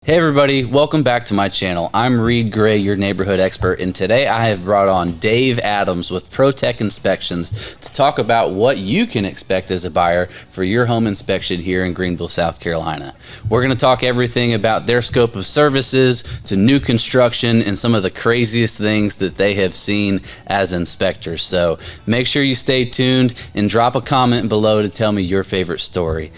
Hey everybody, welcome back to my channel. I'm Reed Gray, your neighborhood expert, and today I have brought on Dave Adams with ProTech Inspections to talk about what you can expect as a buyer for your home inspection here in Greenville, South Carolina. We're going to talk everything about their scope of services to new construction and some of the craziest things that they have seen as inspectors. So make sure you stay tuned and drop a comment below to tell me your favorite story.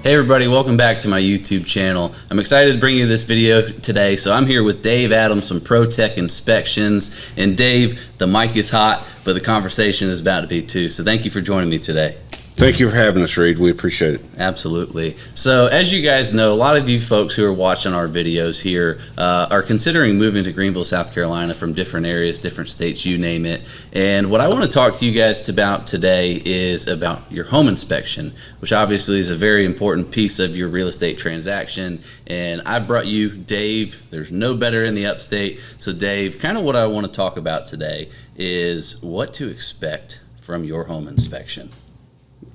Hey everybody, welcome back to my YouTube channel. I'm excited to bring you this video today. So I'm here with Dave Adams from ProTech Inspections. And Dave, the mic is hot, but the conversation is about to be too. So thank you for joining me today. Thank you for having us, Reed. We appreciate it. Absolutely. So as you guys know, a lot of you folks who are watching our videos here are considering moving to Greenville, South Carolina from different areas, different states, you name it. And what I want to talk to you guys about today is about your home inspection, which obviously is a very important piece of your real estate transaction. And I've brought you Dave. There's no better in the upstate. So Dave, kind of what I want to talk about today is what to expect from your home inspection.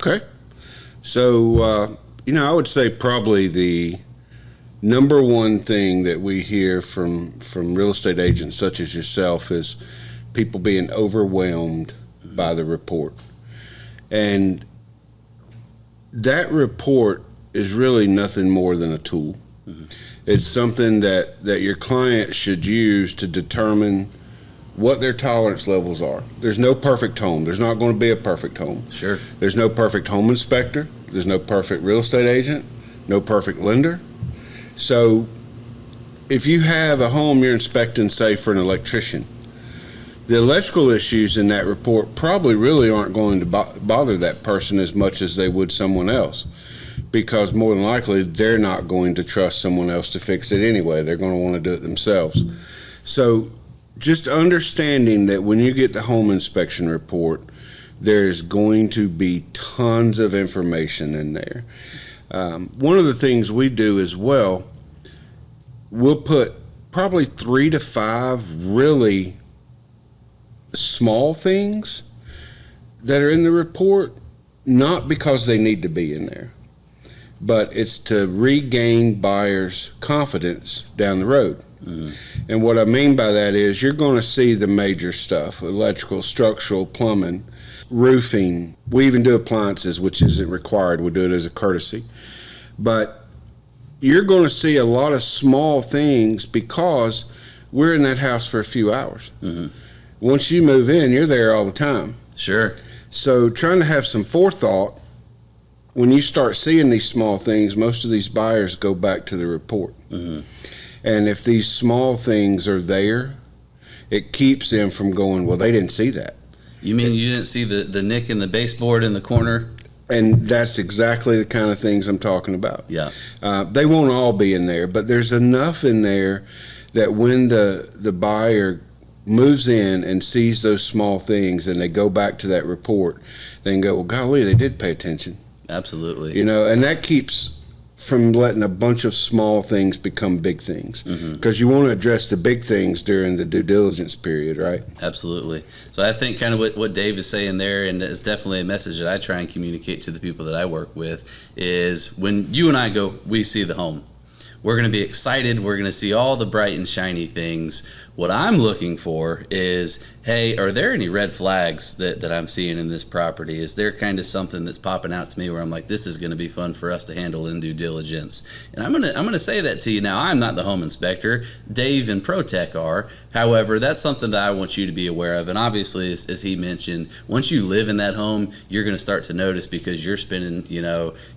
Okay. So, I would say probably the number one thing that we hear from real estate agents such as yourself is people being overwhelmed by the report. And that report is really nothing more than a tool. Mm-hmm. It's something that your client should use to determine what their tolerance levels are. There's no perfect home. There's not going to be a perfect home. Sure. There's no perfect home inspector. There's no perfect real estate agent, no perfect lender. So if you have a home you're inspecting, say for an electrician, the electrical issues in that report probably really aren't going to bother that person as much as they would someone else, because more than likely they're not going to trust someone else to fix it anyway. They're going to want to do it themselves. So just understanding that when you get the home inspection report, there's going to be tons of information in there. One of the things we do as well, we'll put probably 3 to 5 really small things that are in the report, not because they need to be in there, but it's to regain buyers' confidence down the road. Mm-hmm. And what I mean by that is you're going to see the major stuff: electrical, structural, plumbing, roofing. We even do appliances, which isn't required. We do it as a courtesy. But you're going to see a lot of small things because we're in that house for a few hours. Mm-hmm. Once you move in, you're there all the time. Sure. So trying to have some forethought, when you start seeing these small things, most of these buyers go back to the report. Mm-hmm. And if these small things are there, it keeps them from going, well, they didn't see that. You mean you didn't see the nick in the baseboard in the corner? And that's exactly the kind of things I'm talking about. Yeah. They won't all be in there, but there's enough in there that when the buyer moves in and sees those small things and they go back to that report, they can go, well, golly, they did pay attention. Absolutely. And that keeps from letting a bunch of small things become big things, because you want to address the big things during the due diligence period, right? Absolutely. So I think kind of what Dave is saying there, and it's definitely a message that I try and communicate to the people that I work with, is when you and I go, we see the home, we're going to be excited. We're going to see all the bright and shiny things. What I'm looking for is, hey, are there any red flags that I'm seeing in this property? Is there kind of something that's popping out to me where I'm like, this is going to be fun for us to handle in due diligence? And I'm gonna say that to you now. I'm not the home inspector. Dave and ProTech are. However, that's something that I want you to be aware of. And obviously, as he mentioned, once you live in that home, you're going to start to notice, because you're spending,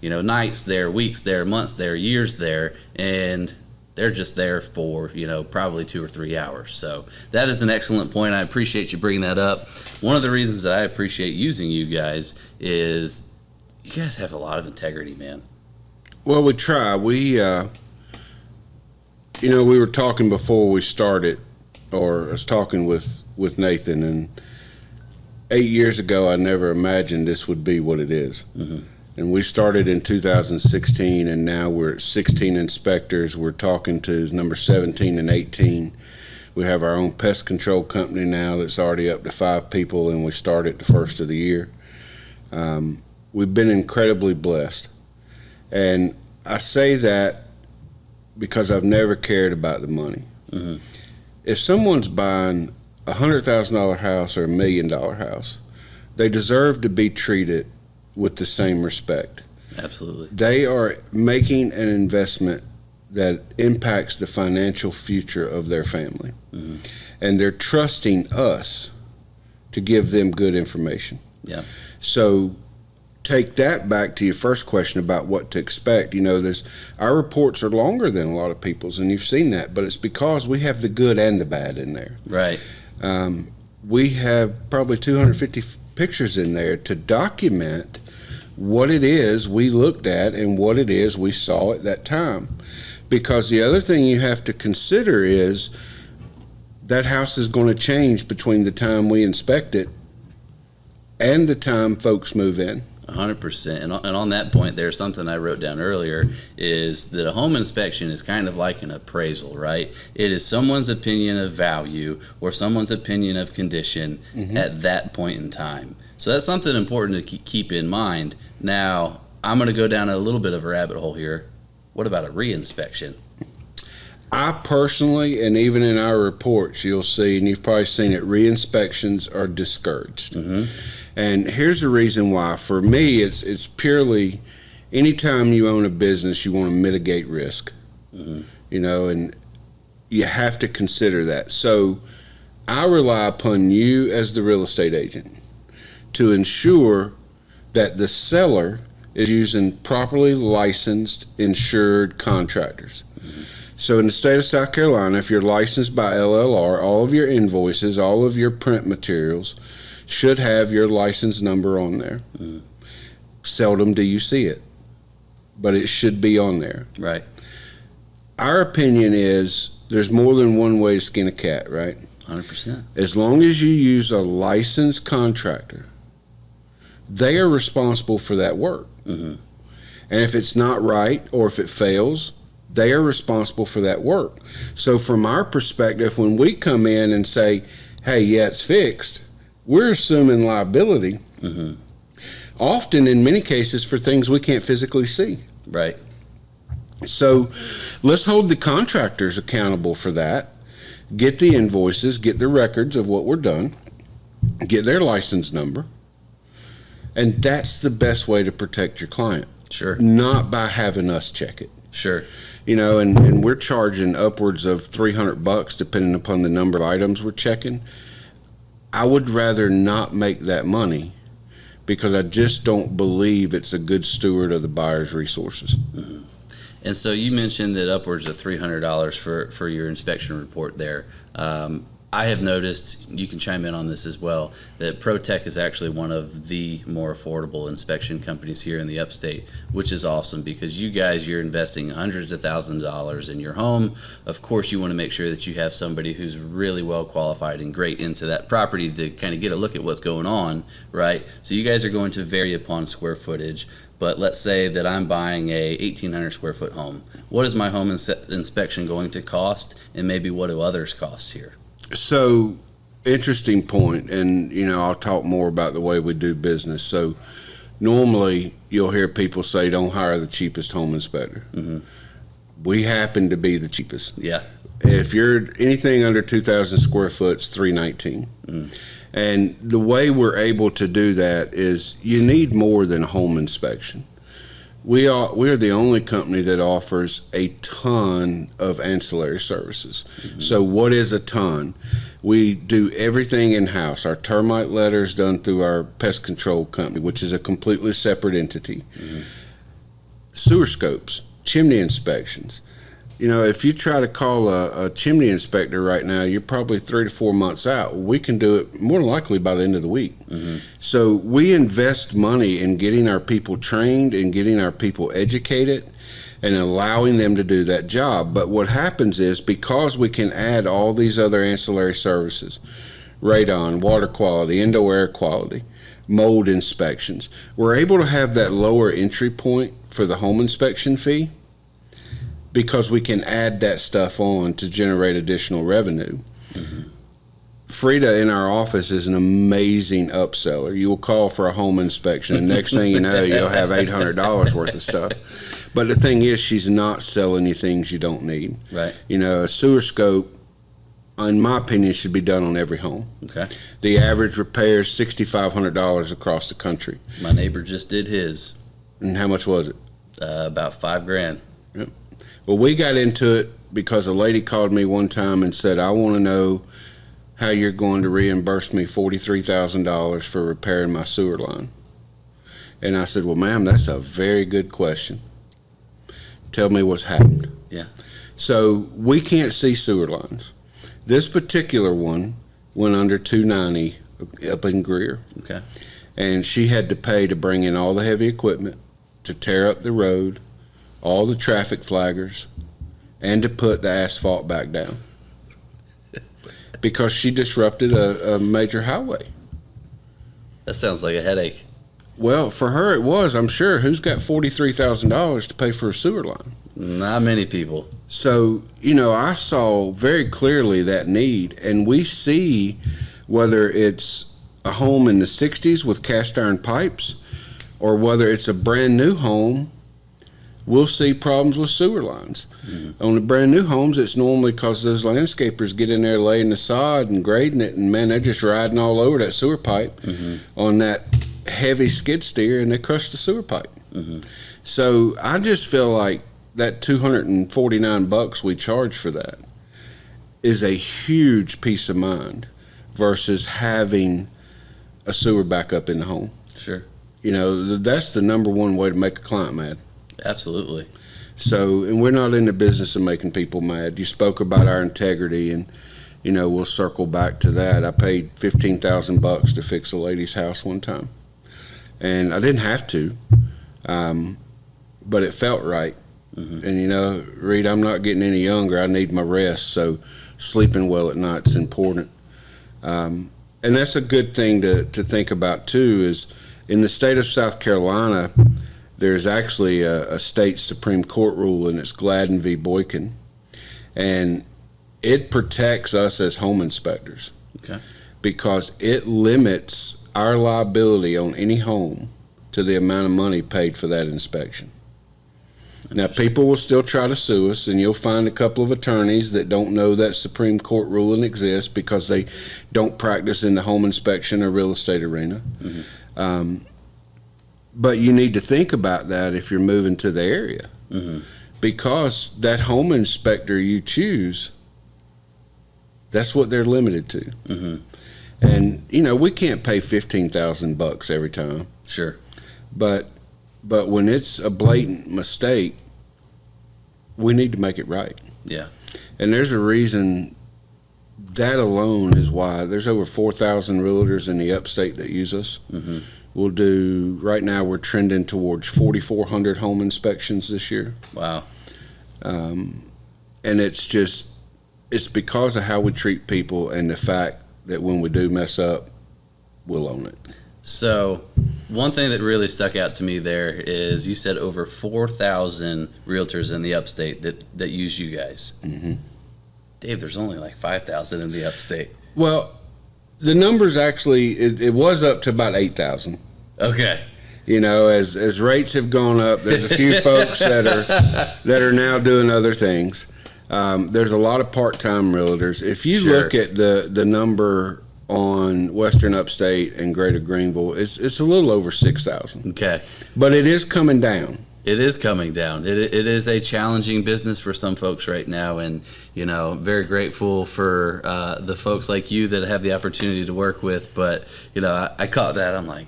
nights there, weeks there, months there, years there, and they're just there for, probably 2 or 3 hours. So that is an excellent point. I appreciate you bringing that up. One of the reasons that I appreciate using you guys is you guys have a lot of integrity, man. Well, we try. We were talking before we started, or I was talking with Nathan, and 8 years ago, I never imagined this would be what it is. Mm-hmm. And we started in 2016, and now we're at 16 inspectors. We're talking to number 17 and 18. We have our own pest control company now that's already up to 5 people, and we started the first of the year. We've been incredibly blessed. And I say that because I've never cared about the money. Mm-hmm. If someone's buying a $100,000 house or $1 million house, they deserve to be treated with the same respect. Absolutely. They are making an investment that impacts the financial future of their family. Mm-hmm. And they're trusting us to give them good information. Yeah. So take that back to your first question about what to expect. You know, our reports are longer than a lot of people's, and you've seen that, but it's because we have the good and the bad in there. Right. We have probably 250 pictures in there to document what it is we looked at and what it is we saw at that time. Because the other thing you have to consider is that house is going to change between the time we inspect it and the time folks move in. 100%. And on that point, there's something I wrote down earlier, is that a home inspection is kind of like an appraisal, right? It is someone's opinion of value or someone's opinion of condition at that point in time. So that's something important to keep in mind. Now, I'm going to go down a little bit of a rabbit hole here. What about a reinspection? I personally, and even in our reports, you'll see, and you've probably seen it, reinspections are discouraged. Mm-hmm. And here's the reason why. For me, it's purely, anytime you own a business, you want to mitigate risk. Mm-hmm. You know, and you have to consider that. So I rely upon you as the real estate agent to ensure that the seller is using properly licensed, insured contractors. Mm-hmm. So in the state of South Carolina, if you're licensed by LLR, all of your invoices, all of your print materials should have your license number on there. Mm-hmm. Seldom do you see it, but it should be on there. Right. Our opinion is there's more than one way to skin a cat, right? 100%. As long as you use a licensed contractor, they are responsible for that work. Mm-hmm. And if it's not right or if it fails, they are responsible for that work. So from our perspective, when we come in and say, hey, yeah, it's fixed, we're assuming liability, Mm-hmm. often in many cases for things we can't physically see. Right. So let's hold the contractors accountable for that. Get the invoices, get the records of what we're done, get their license number. And that's the best way to protect your client. Sure. Not by having us check it. Sure. You know, and we're charging upwards of $300 depending upon the number of items we're checking. I would rather not make that money because I just don't believe it's a good steward of the buyer's resources. Mm-hmm. And so you mentioned that upwards of $300 for your inspection report there. I have noticed, you can chime in on this as well, that ProTech is actually one of the more affordable inspection companies here in the upstate, which is awesome because you guys, you're investing hundreds of thousands of dollars in your home. Of course, you want to make sure that you have somebody who's really well qualified and great into that property to kind of get a look at what's going on, right? So you guys are going to vary upon square footage. But let's say that I'm buying a 1,800 square foot home. What is my home inspection going to cost, and maybe what do others cost here? So, interesting point, and you know, I'll talk more about the way we do business. So, normally you'll hear people say, "Don't hire the cheapest home inspector." Mm-hmm. We happen to be the cheapest. Yeah. If you're anything under 2,000 square foot, it's $319. Mm. And the way we're able to do that is you need more than a home inspection. We are the only company that offers a ton of ancillary services. Mm-hmm. So what is a ton? We do everything in-house. Our termite letter is done through our pest control company, which is a completely separate entity. Mm-hmm. Sewer scopes, chimney inspections. You know, if you try to call a chimney inspector right now, you're probably 3 to 4 months out. We can do it more than likely by the end of the week. Mm-hmm. So we invest money in getting our people trained and getting our people educated and allowing them to do that job. But what happens is because we can add all these other ancillary services, radon, water quality, indoor air quality, mold inspections, we're able to have that lower entry point for the home inspection fee, because we can add that stuff on to generate additional revenue. Frida in our office is an amazing upseller. You will call for a home inspection, and next thing you know, you'll have $800 worth of stuff. But the thing is, she's not selling you things you don't need. Right. You know, a sewer scope, in my opinion, should be done on every home. Okay. The average repair is $6,500 across the country. My neighbor just did his. And how much was it? About $5,000. Yep. Well, we got into it because a lady called me one time and said, I want to know how you're going to reimburse me $43,000 for repairing my sewer line. And I said, well, ma'am, that's a very good question. Tell me what's happened. Yeah. So we can't see sewer lines. This particular one went under 290 up in Greer. Okay. And she had to pay to bring in all the heavy equipment, to tear up the road, all the traffic flaggers, and to put the asphalt back down. Because she disrupted a major highway. That sounds like a headache. Well, for her it was, I'm sure. Who's got $43,000 to pay for a sewer line? Not many people. So, you know, I saw very clearly that need, and we see whether it's a home in the 60s with cast iron pipes or whether it's a brand new home, we'll see problems with sewer lines. Mm-hmm. On the brand new homes, it's normally because those landscapers get in there laying the sod and grading it, and man, they're just riding all over that sewer pipe on that heavy skid steer, and they crush the sewer pipe. So I just feel like that $249 we charge for that is a huge peace of mind versus having a sewer backup in the home. Sure. You know, that's the number one way to make a client mad. Absolutely. So, and we're not in the business of making people mad. You spoke about our integrity, and, you know, we'll circle back to that. I paid $15,000 to fix a lady's house one time, and I didn't have to, but it felt right. And, you know, Reed, I'm not getting any younger. I need my rest, so sleeping well at night is important. And that's a good thing to think about, too, is in the state of South Carolina, there's actually a state Supreme Court rule, and it's Gladden v. Boykin. And it protects us as home inspectors. Okay. Because it limits our liability on any home to the amount of money paid for that inspection. Now, people will still try to sue us, and you'll find a couple of attorneys that don't know that Supreme Court ruling exists because they don't practice in the home inspection or real estate arena. But you need to think about that if you're moving to the area, because that home inspector you choose, that's what they're limited to. And, you know, we can't pay $15,000 every time. Sure. But when it's a blatant mistake, we need to make it right. Yeah. And there's a reason. That alone is why there's over 4,000 realtors in the upstate that use us. We'll do, right now we're trending towards 4,400 home inspections this year. Wow. And it's because of how we treat people and the fact that when we do mess up, we'll own it. So one thing that really stuck out to me there is you said over 4,000 realtors in the upstate that use you guys. Dave, there's only like 5,000 in the upstate. Well, the numbers actually, it was up to about 8,000. Okay. You know, as rates have gone up, there's a few folks that are now doing other things. There's a lot of part-time realtors. If you look at the number on Western Upstate and Greater Greenville, it's a little over 6,000. Okay. But it is coming down. It is coming down. It is a challenging business for some folks right now, and, you know, very grateful for the folks like you that have the opportunity to work with. But, you know, I caught that. I'm like,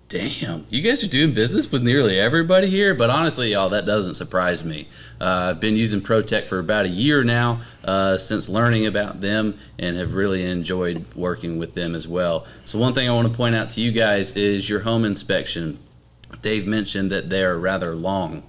damn, you guys are doing business with nearly everybody here. But honestly, y'all, that doesn't surprise me. I've been using ProTech for about a year now since learning about them, and have really enjoyed working with them as well. So one thing I want to point out to you guys is your home inspection. Dave mentioned that they are rather long.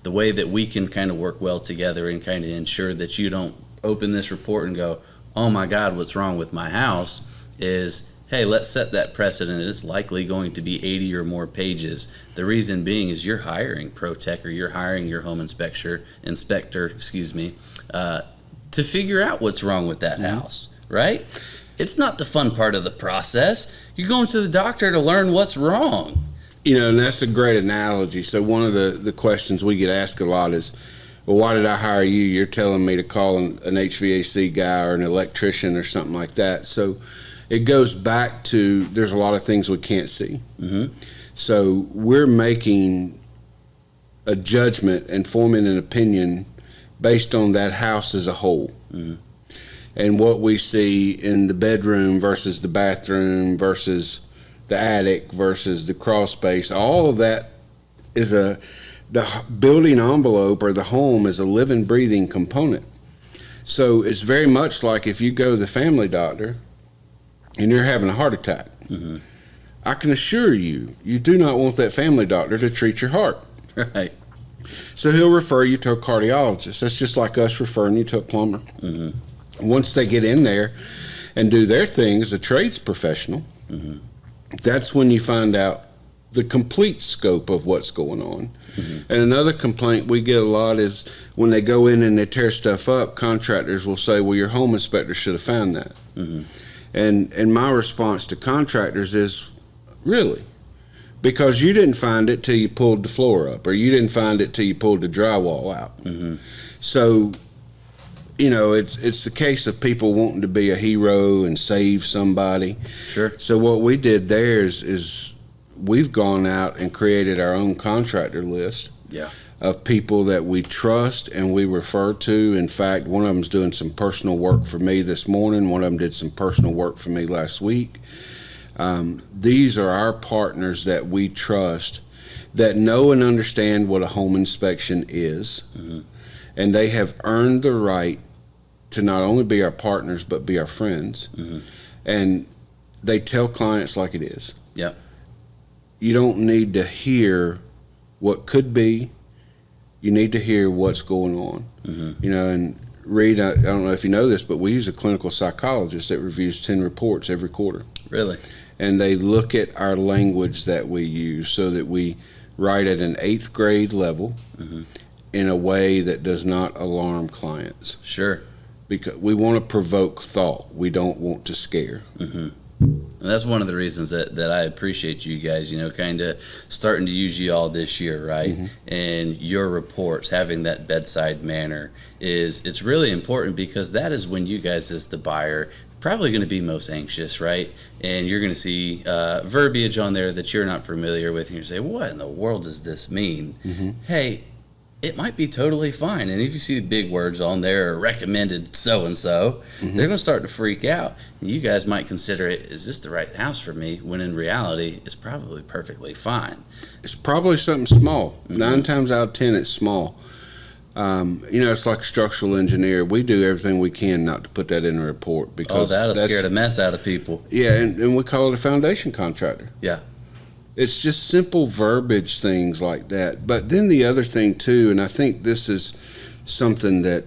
The way that we can kind of work well together and kind of ensure that you don't open this report and go, oh my God, what's wrong with my house, is, hey, let's set that precedent. It's likely going to be 80 or more pages. The reason being is you're hiring ProTech, or you're hiring your home inspector, to figure out what's wrong with that house. right? It's not the fun part of the process. You're going to the doctor to learn what's wrong. And that's a great analogy. So one of the questions we get asked a lot is, well, why did I hire you? You're telling me to call an HVAC guy or an electrician or something like that. So it goes back to, there's a lot of things we can't see. Mm-hmm. So we're making a judgment and forming an opinion based on that house as a whole. Mm-hmm. And what we see in the bedroom versus the bathroom versus the attic versus the crawl space, all of that is the building envelope, or the home is a living, breathing component. So it's very much like if you go to the family doctor and you're having a heart attack. Mm-hmm. I can assure you, you do not want that family doctor to treat your heart. Right. So he'll refer you to a cardiologist. That's just like us referring you to a plumber. Mm-hmm. Once they get in there and do their things, a trades professional, mm-hmm. that's when you find out the complete scope of what's going on. Mm-hmm. And another complaint we get a lot is when they go in and they tear stuff up, contractors will say, well, your home inspector should have found that. Mm-hmm. And my response to contractors is, really? Because you didn't find it till you pulled the floor up, or you didn't find it till you pulled the drywall out. Mm-hmm. So, it's the case of people wanting to be a hero and save somebody. Sure. So what we did there is we've gone out and created our own contractor list. Yeah. Of people that we trust and we refer to. In fact, one of them's doing some personal work for me this morning. One of them did some personal work for me last week. These are our partners that we trust, that know and understand what a home inspection is. Mm-hmm. And they have earned the right to not only be our partners, but be our friends. Mm-hmm. And they tell clients like it is. Yeah. You don't need to hear what could be. You need to hear what's going on. Mm-hmm. And Reed, I don't know if you know this, but we use a clinical psychologist that reviews 10 reports every quarter. Really? And they look at our language that we use so that we write at an 8th grade level. Mm-hmm. In a way that does not alarm clients. Sure. Because we want to provoke thought. We don't want to scare. Mm-hmm. And that's one of the reasons that I appreciate you guys, kind of starting to use you all this year, right? Mm-hmm. And your reports, having that bedside manner, it's really important, because that is when you guys as the buyer probably going to be most anxious, right? And you're going to see verbiage on there that you're not familiar with, and you say, what in the world does this mean? Mm-hmm. Hey, it might be totally fine. And if you see big words on there, recommended so-and-so, mm-hmm. they're going to start to freak out. And you guys might consider it, is this the right house for me? When in reality, it's probably perfectly fine. It's probably something small. Mm-hmm. 9 times out of 10, it's small. It's like a structural engineer. We do everything we can not to put that in a report. Because that'll scare the mess out of people. Yeah, and we call it a foundation contractor. Yeah. It's just simple verbiage, things like that. But then the other thing too, and I think this is something that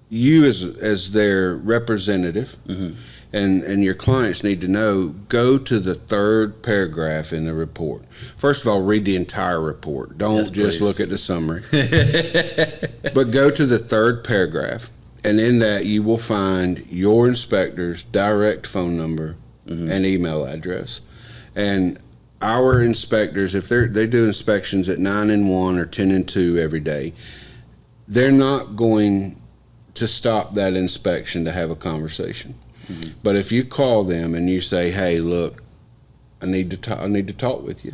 you as their representative, mm-hmm. and your clients need to know, go to the 3rd paragraph in the report. First of all, read the entire report. Don't just look at the summary. But go to the 3rd paragraph, and in that you will find your inspector's direct phone number mm-hmm. and email address. And our inspectors, if they do inspections at 9 and 1 or 10 and 2 every day, they're not going to stop that inspection to have a conversation. Mm-hmm. But if you call them and you say, hey, look, I need to talk with you.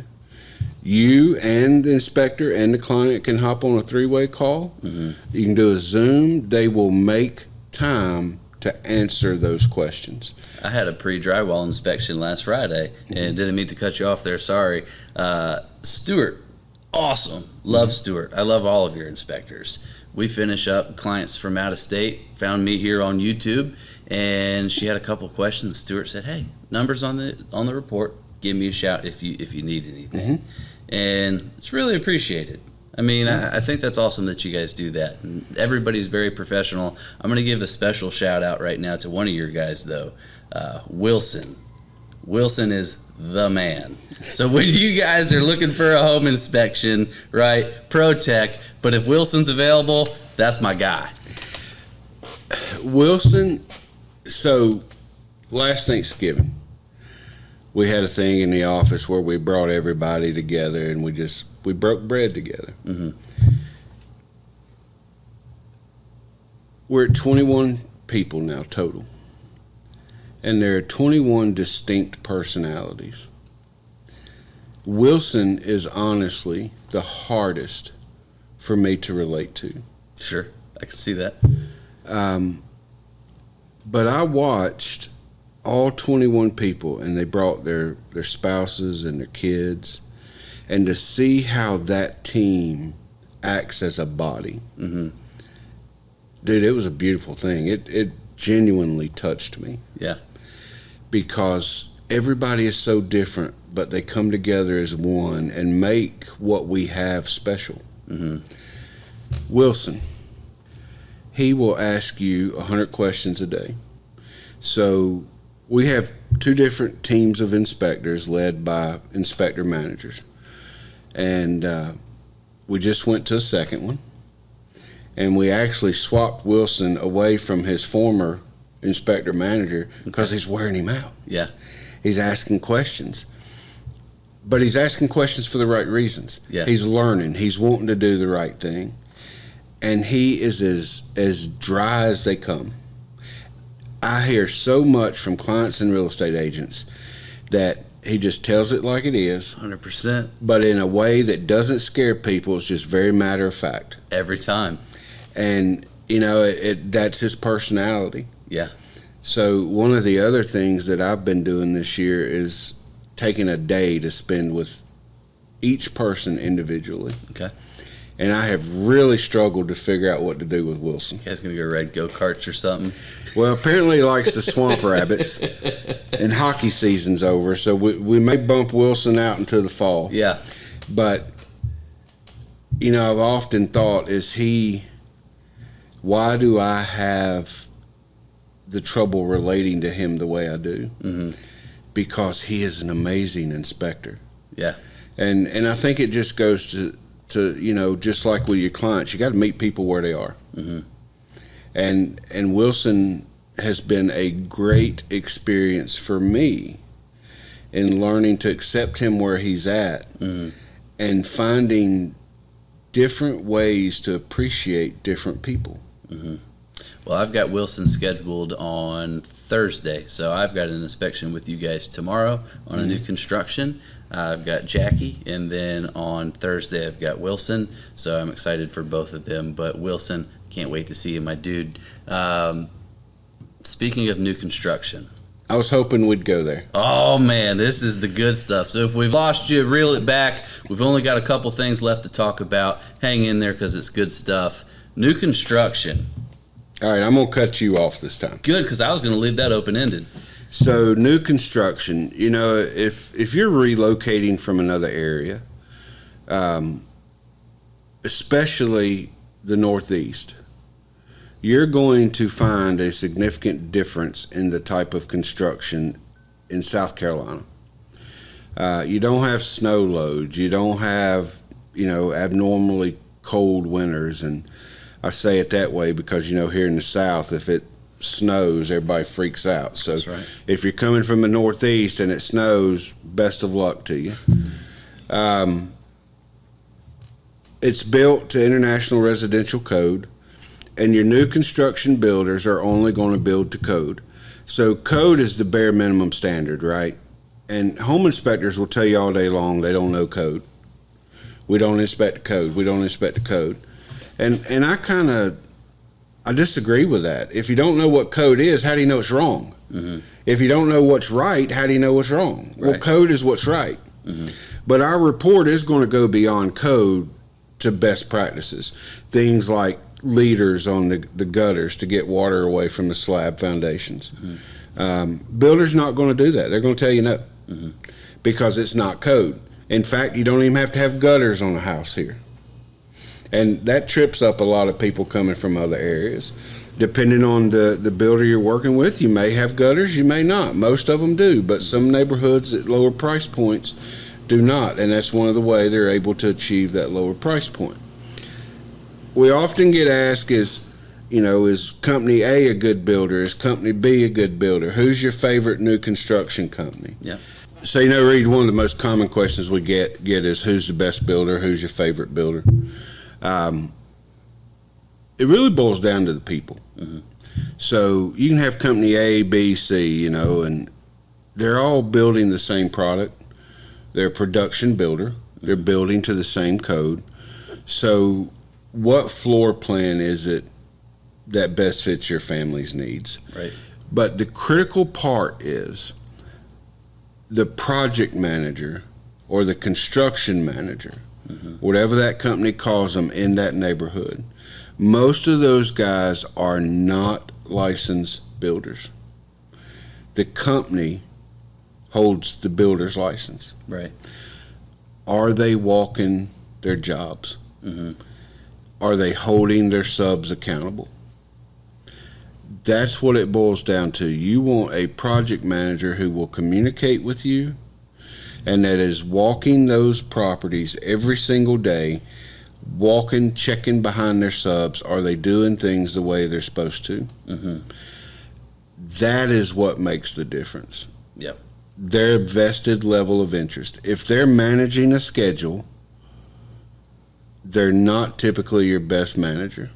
You and the inspector and the client can hop on a 3-way call. Mm-hmm. You can do a Zoom. They will make time to answer those questions. I had a pre-drywall inspection last Friday, and didn't mean to cut you off there, sorry. Stuart, awesome. Love Stuart. I love all of your inspectors. We finish up, clients from out of state found me here on YouTube, and she had a couple questions. Stuart said, hey, numbers on the report, give me a shout if you need anything. Mm-hmm. And it's really appreciated. I mean, I think that's awesome that you guys do that. And everybody's very professional. I'm going to give a special shout out right now to one of your guys, though, Wilson. Wilson is the man. So when you guys are looking for a home inspection, right, Pro Tech, but if Wilson's available, that's my guy. Wilson, so last Thanksgiving, we had a thing in the office where we brought everybody together and we broke bread together. Mm-hmm. We're at 21 people now total, and there are 21 distinct personalities. Wilson is honestly the hardest for me to relate to. Sure, I can see that. But I watched all 21 people, and they brought their spouses and their kids, and to see how that team acts as a body. Mm-hmm. Dude, it was a beautiful thing. It genuinely touched me. Yeah. Because everybody is so different, but they come together as one and make what we have special. Mm-hmm. Wilson, he will ask you 100 questions a day. So we have 2 different teams of inspectors led by inspector managers. And we just went to a second one. And we actually swapped Wilson away from his former inspector manager because he's wearing him out. Yeah. He's asking questions. But he's asking questions for the right reasons. Yeah. He's learning. He's wanting to do the right thing. And he is as dry as they come. I hear so much from clients and real estate agents that he just tells it like it is. 100%. But in a way that doesn't scare people. It's just very matter of fact. Every time. And, that's his personality. Yeah. So one of the other things that I've been doing this year is taking a day to spend with each person individually. Okay. And I have really struggled to figure out what to do with Wilson. You guys gonna go ride go-karts or something? Well, apparently he likes the swamp rabbits, and hockey season's over, so we may bump Wilson out into the fall. Yeah. But, I've often thought, why do I have the trouble relating to him the way I do? Mm-hmm. Because he is an amazing inspector. Yeah. And I think it just goes to just like with your clients, you got to meet people where they are. Mm-hmm. And Wilson has been a great experience for me in learning to accept him where he's at, Mm-hmm. and finding different ways to appreciate different people. Mm-hmm. Well, I've got Wilson scheduled on Thursday, so I've got an inspection with you guys tomorrow on a new construction. I've got Jackie, and then on Thursday I've got Wilson, so I'm excited for both of them. But Wilson, can't wait to see you, my dude. Speaking of new construction, I was hoping we'd go there. oh man, this is the good stuff. So if we've lost you, reel it back. We've only got a couple things left to talk about. Hang in there because it's good stuff. New construction. All right, I'm going to cut you off this time. Good, because I was going to leave that open-ended. So new construction, if you're relocating from another area, especially the Northeast, you're going to find a significant difference in the type of construction in South Carolina. You don't have snow loads. You don't have, abnormally cold winters. And I say it that way because, here in the South, if it snows, everybody freaks out. So That's right. If you're coming from the Northeast and it snows, best of luck to you. It's built to International Residential Code, and your new construction builders are only going to build to code. So code is the bare minimum standard, right? And home inspectors will tell you all day long they don't know code. We don't inspect the code. We don't inspect the code. And I disagree with that. If you don't know what code is, how do you know it's wrong? Mm-hmm. If you don't know what's right, how do you know what's wrong? Well, Right. code is what's right. Mm-hmm. But our report is going to go beyond code to best practices. Things like leaders on the gutters to get water away from the slab foundations. Mm-hmm. Builders not going to do that. They're going to tell you no, Mm-hmm. because it's not code. In fact, you don't even have to have gutters on a house here. And that trips up a lot of people coming from other areas. Depending on the builder you're working with, you may have gutters, you may not. Most of them do, but some neighborhoods at lower price points do not, and that's one of the ways they're able to achieve that lower price point. We often get asked is, Is company A good builder? Is company B a good builder? Who's your favorite new construction company? Yeah. So, Reed, one of the most common questions we get is who's the best builder? Who's your favorite builder? It really boils down to the people. Mm-hmm. So you can have company A, B, C, and they're all building the same product. They're a production builder. They're building to the same code. So what floor plan is it that best fits your family's needs? Right. But the critical part is the project manager or the construction manager, whatever that company calls them in that neighborhood. Most of those guys are not licensed builders. The company holds the builder's license. Right. Are they walking their jobs? Mm-hmm. Are they holding their subs accountable? That's what it boils down to. You want a project manager who will communicate with you and that is walking those properties every single day, walking, checking behind their subs. Are they doing things the way they're supposed to? Mm-hmm. That is what makes the difference. Yep. Their vested level of interest. If they're managing a schedule, they're not typically your best manager.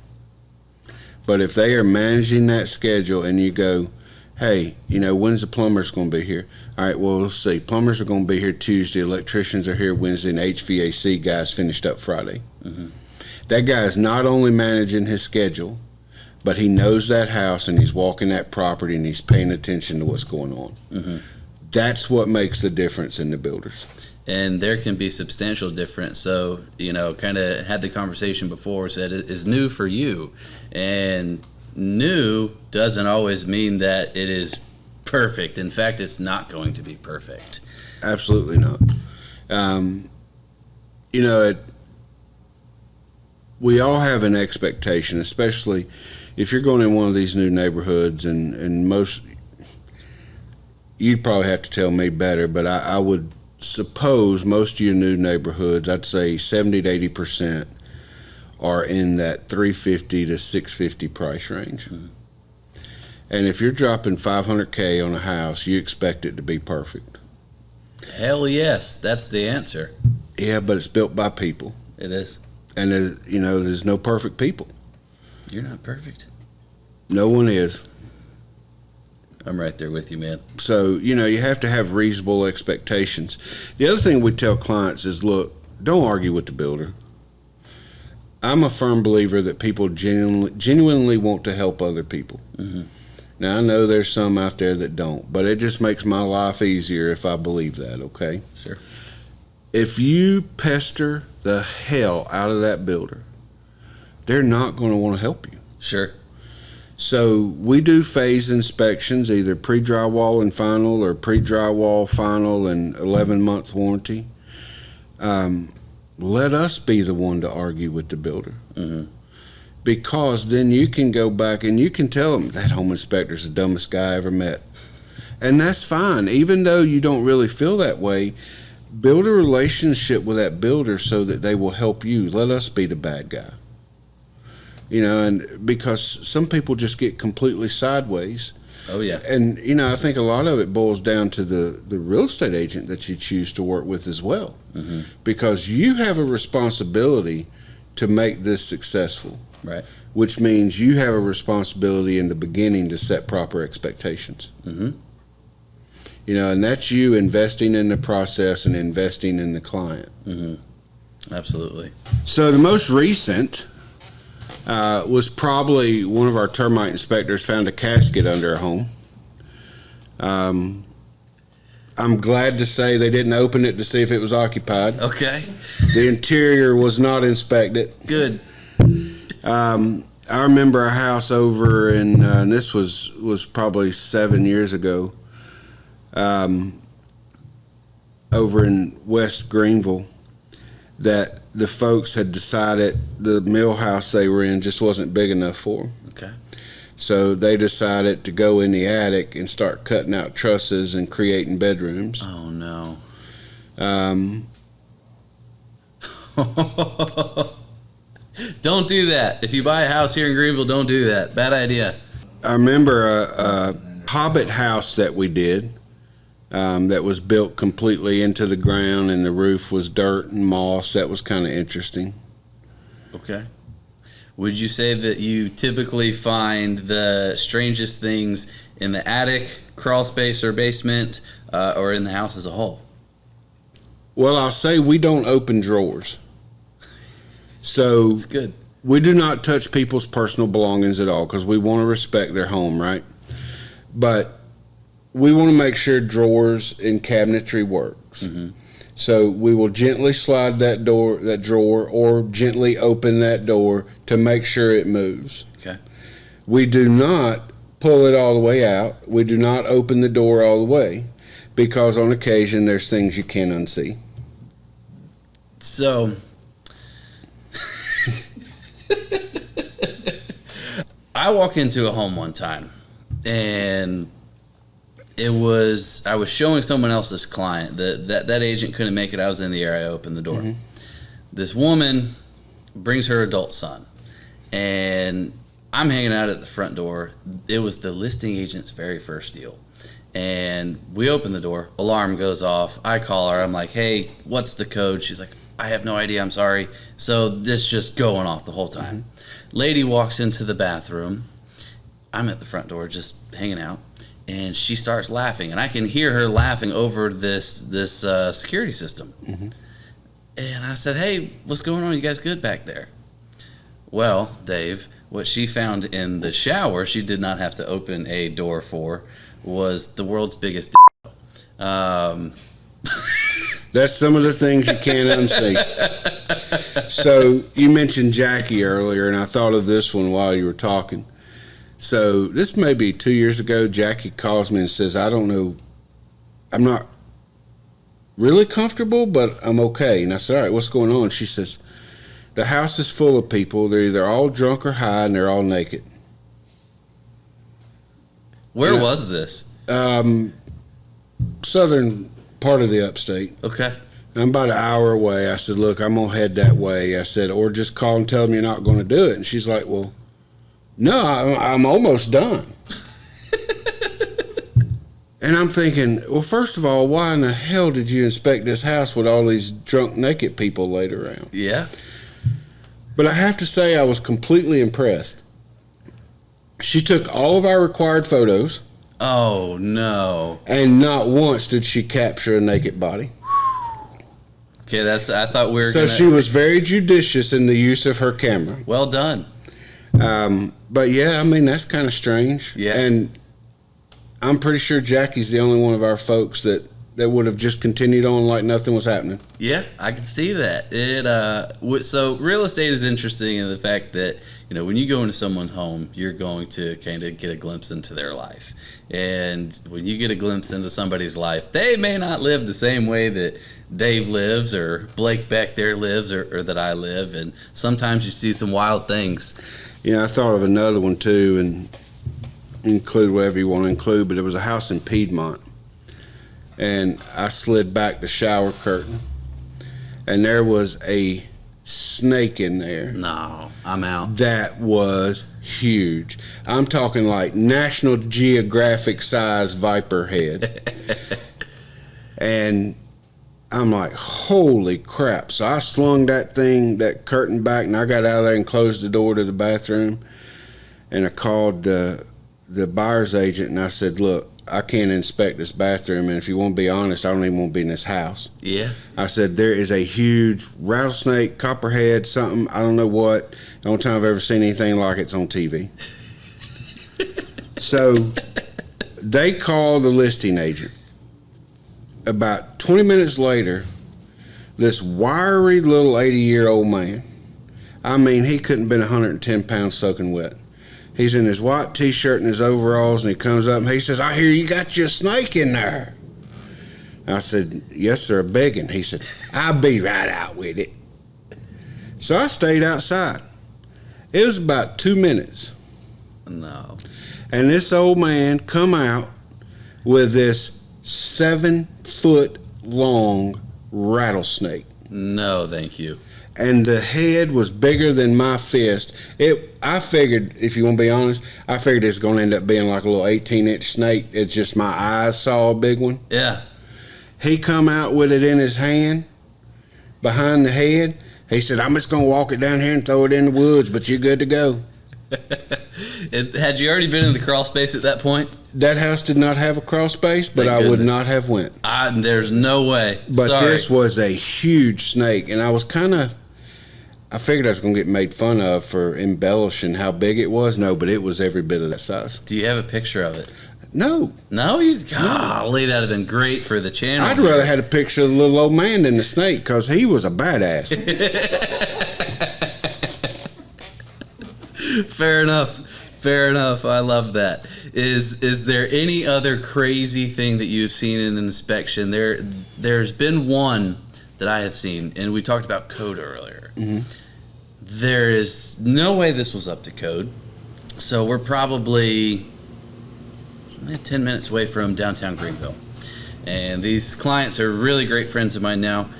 But if they are managing that schedule and you go, hey, when's the plumbers going to be here? All right, well, let's see. Plumbers are going to be here Tuesday. Electricians are here Wednesday, and HVAC guys finished up Friday. Mm-hmm. That guy is not only managing his schedule, but he knows that house and he's walking that property and he's paying attention to what's going on. Mm-hmm. That's what makes the difference in the builders. And there can be substantial difference. So, kind of had the conversation before, said it is new for you. And new doesn't always mean that it is perfect. In fact, it's not going to be perfect. Absolutely not. We all have an expectation, especially if you're going in one of these new neighborhoods, and most, you'd probably have to tell me better, but I would suppose most of your new neighborhoods, I'd say 70 to 80% are in that $350 to $650 price range. Mm-hmm. And if you're dropping $500K on a house, you expect it to be perfect. Hell yes, that's the answer. Yeah, but it's built by people. It is. And there's no perfect people. You're not perfect. No one is. I'm right there with you, man. So, you have to have reasonable expectations. The other thing we tell clients is, look, don't argue with the builder. I'm a firm believer that people genuinely want to help other people. Mm-hmm. Now, I know there's some out there that don't, but it just makes my life easier if I believe that, okay? Sure. If you pester the hell out of that builder, they're not going to want to help you. Sure. So we do phase inspections, either pre-drywall and final or pre-drywall final and 11-month warranty. Let us be the one to argue with the builder. Mm-hmm. Because then you can go back and you can tell them that home inspector's the dumbest guy I ever met. And that's fine. Even though you don't really feel that way, build a relationship with that builder so that they will help you. Let us be the bad guy. And because some people just get completely sideways. Oh, yeah. And, I think a lot of it boils down to the real estate agent that you choose to work with as well. Mm-hmm. Because you have a responsibility to make this successful. Right. Which means you have a responsibility in the beginning to set proper expectations. Mm-hmm. And that's you investing in the process and investing in the client. Mm-hmm. Absolutely. So the most recent was probably one of our termite inspectors found a casket under a home. I'm glad to say they didn't open it to see if it was occupied. Okay. The interior was not inspected. Good. I remember a house over in, and this was probably 7 years ago, over in West Greenville, that the folks had decided the mill house they were in just wasn't big enough for them. Okay. So they decided to go in the attic and start cutting out trusses and creating bedrooms. Oh, no. Don't do that. If you buy a house here in Greenville, don't do that. Bad idea. I remember a Hobbit house that we did that was built completely into the ground, and the roof was dirt and moss. That was kind of interesting. Okay. Would you say that you typically find the strangest things in the attic, crawl space, or basement, or in the house as a whole? Well, I'll say we don't open drawers. So That's good. we do not touch people's personal belongings at all because we want to respect their home, right? But we want to make sure drawers and cabinetry works. Mm-hmm. So we will gently slide that drawer, or gently open that door to make sure it moves. Okay. We do not pull it all the way out. We do not open the door all the way because on occasion there's things you can't unsee. So I walk into a home one time, and I was showing someone else's client. That agent couldn't make it. I was in the area. I opened the door. Mm-hmm. This woman brings her adult son, and I'm hanging out at the front door. It was the listing agent's very first deal. And we open the door, alarm goes off. I call her. I'm like, hey, what's the code? She's like, I have no idea. I'm sorry. So this just going off the whole time. Mm-hmm. Lady walks into the bathroom. I'm at the front door just hanging out. And she starts laughing. And I can hear her laughing over this security system. Mm-hmm. And I said, hey, what's going on? You guys good back there? Well, Dave, what she found in the shower, she did not have to open a door for, was the world's biggest That's some of the things you can't unsee. So you mentioned Jackie earlier, and I thought of this one while you were talking. So this may be 2 years ago. Jackie calls me and says, I don't know, I'm not really comfortable, but I'm okay. And I said, all right, what's going on? She says, the house is full of people. They're either all drunk or high, and they're all naked. Where was this? Southern part of the upstate. Okay. I'm about an hour away. I said, look, I'm going to head that way. I said, or just call and tell them you're not going to do it. And she's like, well, no, I'm almost done. And I'm thinking, well, first of all, why in the hell did you inspect this house with all these drunk, naked people laid around? Yeah. But I have to say I was completely impressed. She took all of our required photos. Oh, no. And not once did she capture a naked body. Okay, I thought we were So she was very judicious in the use of her camera. Well done. But yeah, I mean, that's kind of strange. Yeah. And I'm pretty sure Jackie's the only one of our folks that would have just continued on like nothing was happening. Yeah, I can see that. So real estate is interesting in the fact that, when you go into someone's home, you're going to kind of get a glimpse into their life. And when you get a glimpse into somebody's life, they may not live the same way that Dave lives or Blake back there lives or that I live. And sometimes you see some wild things. I thought of another one too, and include whatever you want to include, but it was a house in Piedmont. And I slid back the shower curtain, and there was a snake in there. No, I'm out. That was huge. I'm talking like National Geographic size viper head. And I'm like, holy crap. So I slung that curtain back, and I got out of there and closed the door to the bathroom. And I called the buyer's agent, and I said, look, I can't inspect this bathroom, and if you want to be honest, I don't even want to be in this house. Yeah. I said, there is a huge rattlesnake, copperhead, something, I don't know what. The only time I've ever seen anything like it's on TV. So they called the listing agent. About 20 minutes later, this wiry little 80-year-old man, I mean, he couldn't have been 110 pounds soaking wet. He's in his white T-shirt and his overalls, and he comes up and he says, I hear you got your snake in there. I said, yes, sir, a begging. He said, I'll be right out with it. So I stayed outside. It was about 2 minutes. No. And this old man come out with this 7-foot long rattlesnake. No, thank you. And the head was bigger than my fist. I figured, if you want to be honest, I figured it's going to end up being like a little 18-inch snake. It's just my eyes saw a big one. Yeah. He come out with it in his hand, behind the head. He said, I'm just going to walk it down here and throw it in the woods, but you're good to go. Had you already been in the crawl space at that point? That house did not have a crawl space, but Thank I would goodness. not have went. There's no way. But Sorry. this was a huge snake, and I figured I was going to get made fun of for embellishing how big it was. No, but it was every bit of that size. Do you have a picture of it? No. No? Golly, that'd have been great for the channel. I'd rather had a picture of the little old man than the snake, because he was a badass. Fair enough. I love that. Is there any other crazy thing that you've seen in an inspection? There's been one that I have seen, and we talked about code earlier. Mm-hmm. There is no way this was up to code. So we're probably 10 minutes away from downtown Greenville. And these clients are really great friends of mine now.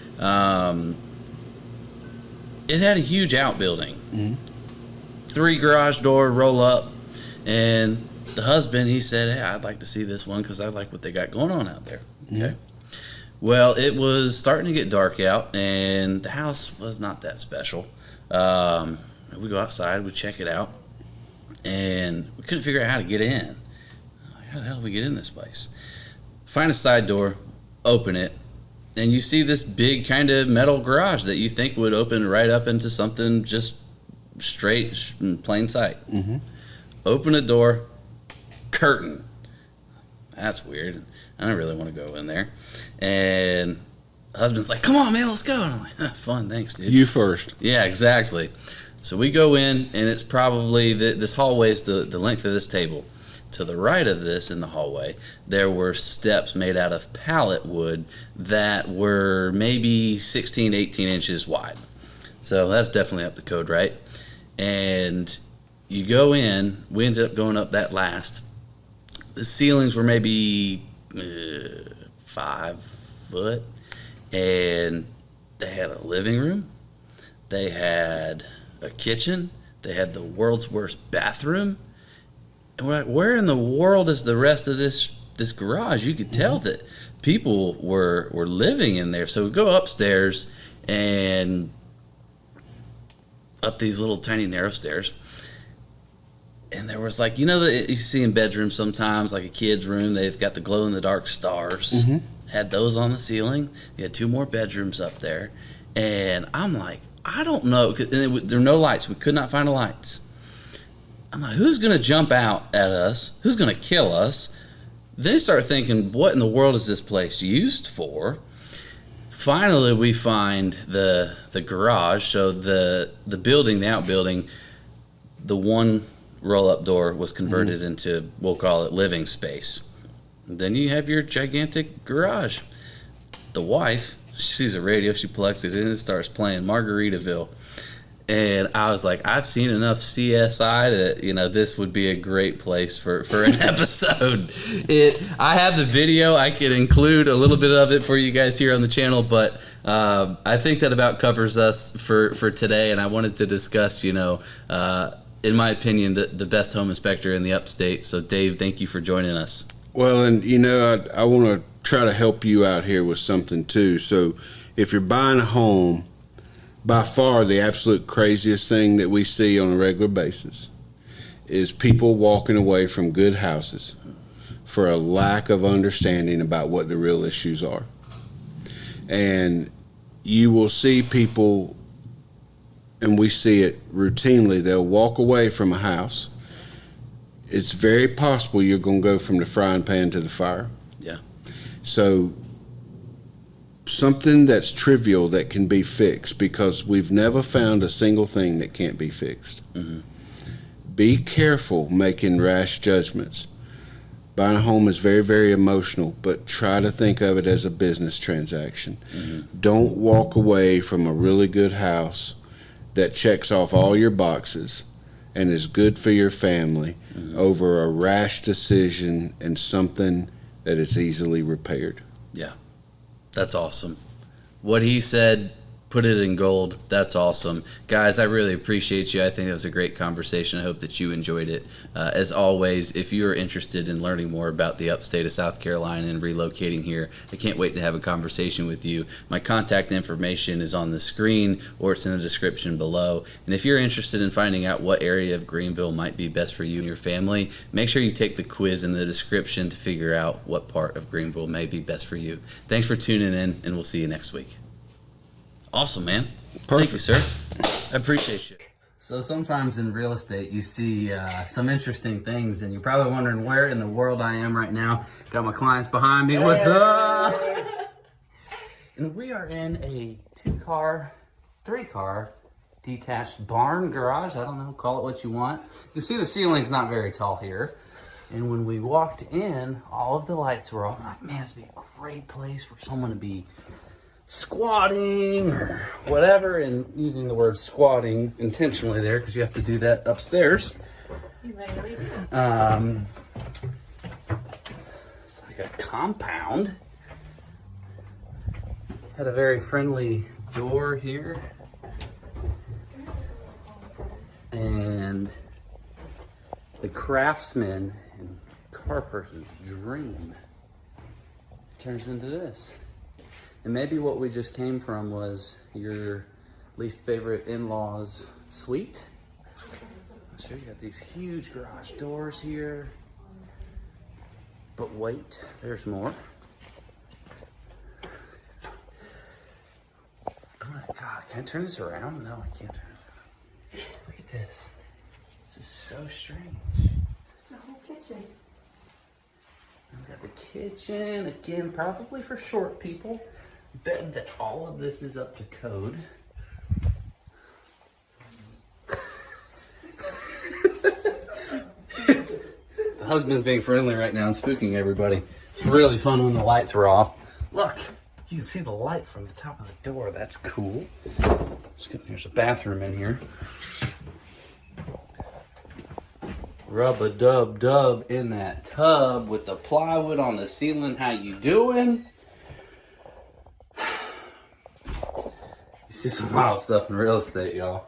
It had a huge outbuilding. Mm-hmm. 3 garage door roll up, and the husband, he said, hey, I'd like to see this one because I like what they got going on out there. Okay. Mm-hmm. Well, it was starting to get dark out, and the house was not that special. We go outside, we check it out, and we couldn't figure out how to get in. How the hell do we get in this place? Find a side door, open it, and you see this big kind of metal garage that you think would open right up into something just straight in plain sight. Mm-hmm. Open the door, curtain. That's weird. I don't really want to go in there. And the husband's like, come on, man, let's go. And I'm like, fun, thanks, dude. You first. Yeah, exactly. So we go in, and it's probably, this hallway is the length of this table. To the right of this in the hallway, there were steps made out of pallet wood that were maybe 16, 18 inches wide. So that's definitely up to code, right? And you go in, we ended up going up that last. The ceilings were maybe 5 foot, and they had a living room, they had a kitchen, they had the world's worst bathroom. And we're like, where in the world is the rest of this garage? You could tell that people were living in there. So we go upstairs and up these little tiny narrow stairs. And there was like, that you see in bedrooms sometimes, like a kid's room, they've got the glow-in-the-dark stars. Mm-hmm. Had those on the ceiling. You had 2 more bedrooms up there. And I'm like, I don't know. There were no lights. We could not find the lights. I'm like, who's going to jump out at us? Who's going to kill us? Then you start thinking, what in the world is this place used for? Finally, we find the garage. So the building, the outbuilding, the one roll-up door was converted into, we'll call it living space. And then you have your gigantic garage. The wife, she sees a radio, she plugs it in and starts playing Margaritaville. And I was like, I've seen enough CSI that, this would be a great place for an episode. I have the video. I could include a little bit of it for you guys here on the channel, but I think that about covers us for today. And I wanted to discuss, in my opinion, the best home inspector in the upstate. So, Dave, thank you for joining us. Well, and, I want to try to help you out here with something, too. So if you're buying a home, by far the absolute craziest thing that we see on a regular basis is people walking away from good houses for a lack of understanding about what the real issues are. And you will see people, and we see it routinely, they'll walk away from a house. It's very possible you're going to go from the frying pan to the fire. Yeah. So something that's trivial that can be fixed, because we've never found a single thing that can't be fixed. Mm-hmm. Be careful making rash judgments. Buying a home is very, very emotional, but try to think of it as a business transaction. Mm-hmm. Don't walk away from a really good house that checks off all your boxes and is good for your family over a rash decision and something that is easily repaired. Yeah. That's awesome. What he said put it in gold. That's awesome. Guys, I really appreciate you. I think that was a great conversation. I hope that you enjoyed it. As always, if you are interested in learning more about the upstate of South Carolina and relocating here, I can't wait to have a conversation with you. My contact information is on the screen or it's in the description below. And if you're interested in finding out what area of Greenville might be best for you and your family, make sure you take the quiz in the description to figure out what part of Greenville may be best for you. Thanks for tuning in, and we'll see you next week. Awesome, man. Thank you, sir. I appreciate you. So sometimes in real estate, you see some interesting things, and you're probably wondering where in the world I am right now. Got my clients behind me. What's up? And we are in a 3-car detached barn garage. I don't know, call it what you want. You can see the ceiling's not very tall here. And when we walked in, all of the lights were off. I'm like, man, this would be a great place for someone to be squatting or whatever, and using the word squatting intentionally there because you have to do that upstairs. You literally do. It's like a compound. Had a very friendly door here. And the craftsman and car person's dream turns into this. And maybe what we just came from was your least favorite in-laws suite. I'll show you, got these huge garage doors here. But wait, there's more. Oh my God, can I turn this around? No, I can't turn it around. Look at this. This is so strange. The whole kitchen. We've got the kitchen, again, probably for short people. Betting that all of this is up to code. The husband's being friendly right now and spooking everybody. It's really fun when the lights were off. Look, you can see the light from the top of the door. That's cool. There's a bathroom in here. Rub-a-dub-dub in that tub with the plywood on the ceiling. How you doing? You see some wild stuff in real estate, y'all.